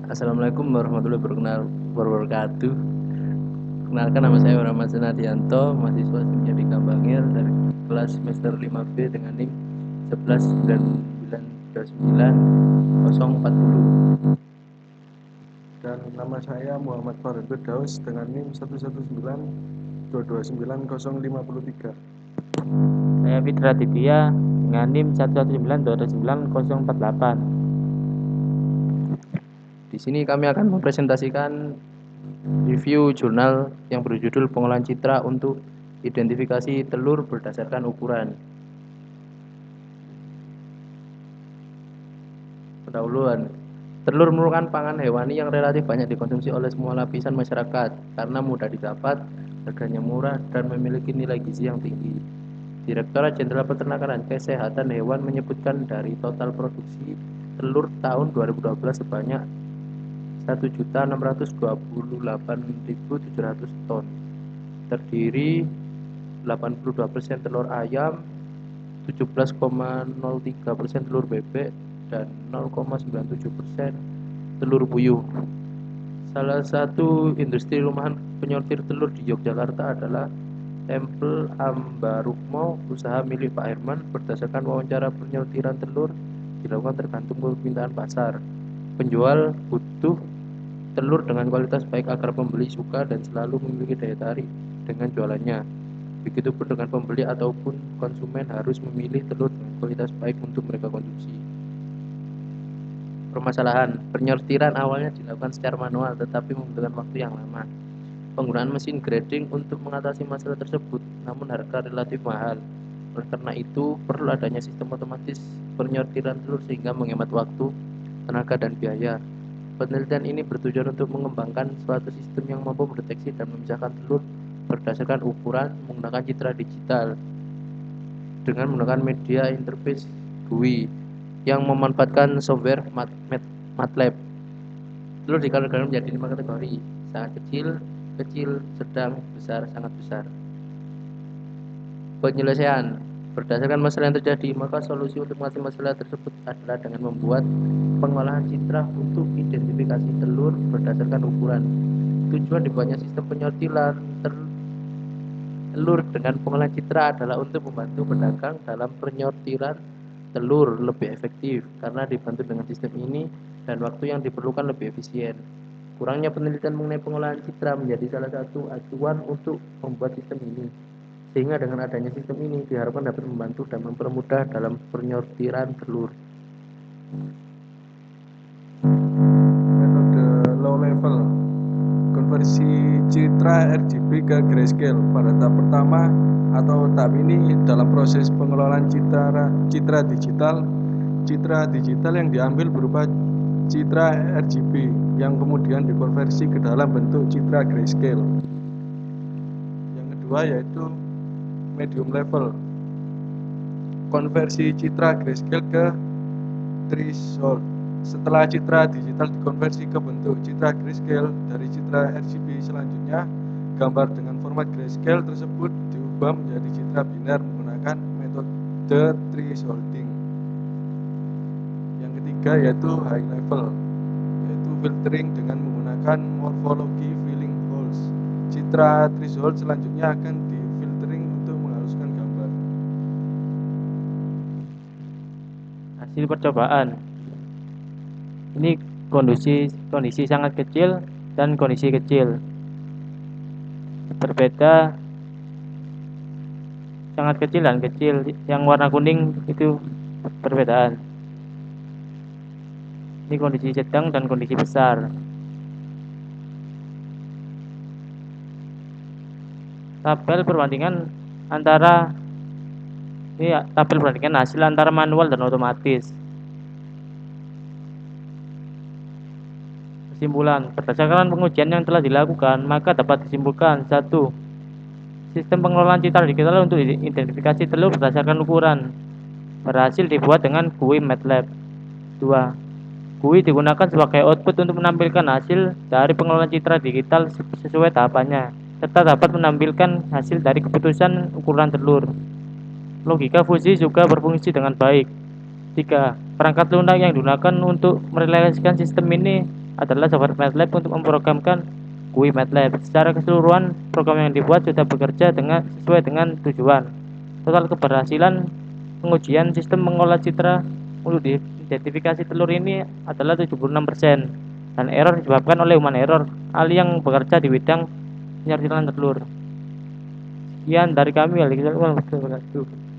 Assalamualaikum warahmatullahi wabarakatuh. Kenalkan, nama saya Rahmat Senadianto, mahasiswa Simia di Kambangir dari kelas semester 5B dengan NIM 119992040. Dan nama saya Muhammad Farhan Firdaus dengan NIM 119229053. Saya Fitra Ditya dengan NIM 119292048. Di sini kami akan mempresentasikan review jurnal yang berjudul Pengolahan Citra untuk Identifikasi Telur Berdasarkan Ukuran. Pendahuluan. Telur merupakan pangan hewani yang relatif banyak dikonsumsi oleh semua lapisan masyarakat karena mudah didapat, harganya murah, dan memiliki nilai gizi yang tinggi. Direktorat Jenderal Peternakan dan Kesehatan Hewan menyebutkan dari total produksi telur tahun 2012 sebanyak 1.628.700 ton. Terdiri 82% telur ayam, 17,03% telur bebek, dan 0,97% telur puyuh. Salah satu industri rumahan penyortir telur di Yogyakarta adalah Tempel Ambarukmo, usaha milik Pak Herman. Berdasarkan wawancara, penyortiran telur dilakukan tergantung permintaan pasar. Penjual butuh telur dengan kualitas baik agar pembeli suka dan selalu memiliki daya tarik dengan jualannya. Begitupun dengan pembeli ataupun konsumen harus memilih telur dengan kualitas baik untuk mereka konsumsi. Permasalahan, penyortiran awalnya dilakukan secara manual tetapi membutuhkan waktu yang lama. Penggunaan mesin grading untuk mengatasi masalah tersebut, namun harga relatif mahal. Oleh karena itu, perlu adanya sistem otomatis penyortiran telur sehingga menghemat waktu, tenaga, dan biaya. Penelitian ini bertujuan untuk mengembangkan suatu sistem yang mampu mendeteksi dan memisahkan telur berdasarkan ukuran menggunakan citra digital dengan menggunakan media interface GUI yang memanfaatkan software MATLAB. Telur dikategorikan menjadi 5 kategori: sangat kecil, kecil, sedang, besar, sangat besar. Penyelesaian berdasarkan masalah yang terjadi, maka solusi untuk mengatasi masalah tersebut adalah dengan membuat pengolahan citra untuk identifikasi telur berdasarkan ukuran. Tujuan dibuatnya sistem penyortiran telur dengan pengolahan citra adalah untuk membantu pedagang dalam penyortiran telur lebih efektif karena dibantu dengan sistem ini dan waktu yang diperlukan lebih efisien. Kurangnya penelitian mengenai pengolahan citra menjadi salah satu acuan untuk membuat sistem ini. Sehingga dengan adanya sistem ini diharapkan dapat membantu dan mempermudah dalam penyortiran telur. Metode low level konversi citra RGB ke grayscale. Pada tahap pertama atau tahap ini dalam proses pengelolaan citra digital yang diambil berupa citra RGB yang kemudian dikonversi ke dalam bentuk citra grayscale. Yang kedua yaitu medium level, konversi citra grayscale ke threshold. Setelah citra digital dikonversi ke bentuk citra grayscale dari citra RGB, selanjutnya gambar dengan format grayscale tersebut diubah menjadi citra biner menggunakan metode thresholding. Yang ketiga yaitu high level, yaitu filtering dengan menggunakan morphology filling holes. Citra threshold selanjutnya akan difiltering untuk menghaluskan gambar. Hasil percobaan. Ini kondisi sangat kecil dan kondisi kecil. Berbeda sangat kecil dan kecil. Yang warna kuning itu perbedaan. Ini kondisi sedang dan kondisi besar. Tabel perbandingan hasil antara manual dan otomatis. Kesimpulan, berdasarkan pengujian yang telah dilakukan, maka dapat disimpulkan: 1. Sistem pengelolaan citra digital untuk identifikasi telur berdasarkan ukuran berhasil dibuat dengan GUI MATLAB. 2. GUI digunakan sebagai output untuk menampilkan hasil dari pengelolaan citra digital sesuai tahapannya, serta dapat menampilkan hasil dari keputusan ukuran telur. Logika fusi juga berfungsi dengan baik. 3. Perangkat lunak yang digunakan untuk merealisasikan sistem ini adalah software MATLAB untuk memprogramkan GUI MATLAB. Secara keseluruhan, program yang dibuat sudah bekerja sesuai dengan tujuan. Total keberhasilan pengujian sistem mengolah citra untuk identifikasi telur ini adalah 76%, dan error disebabkan oleh human error, ahli yang bekerja di bidang penyarcilan telur. Sekian dari kami. Waalaikumsalam warahmatullahi wabarakatuh.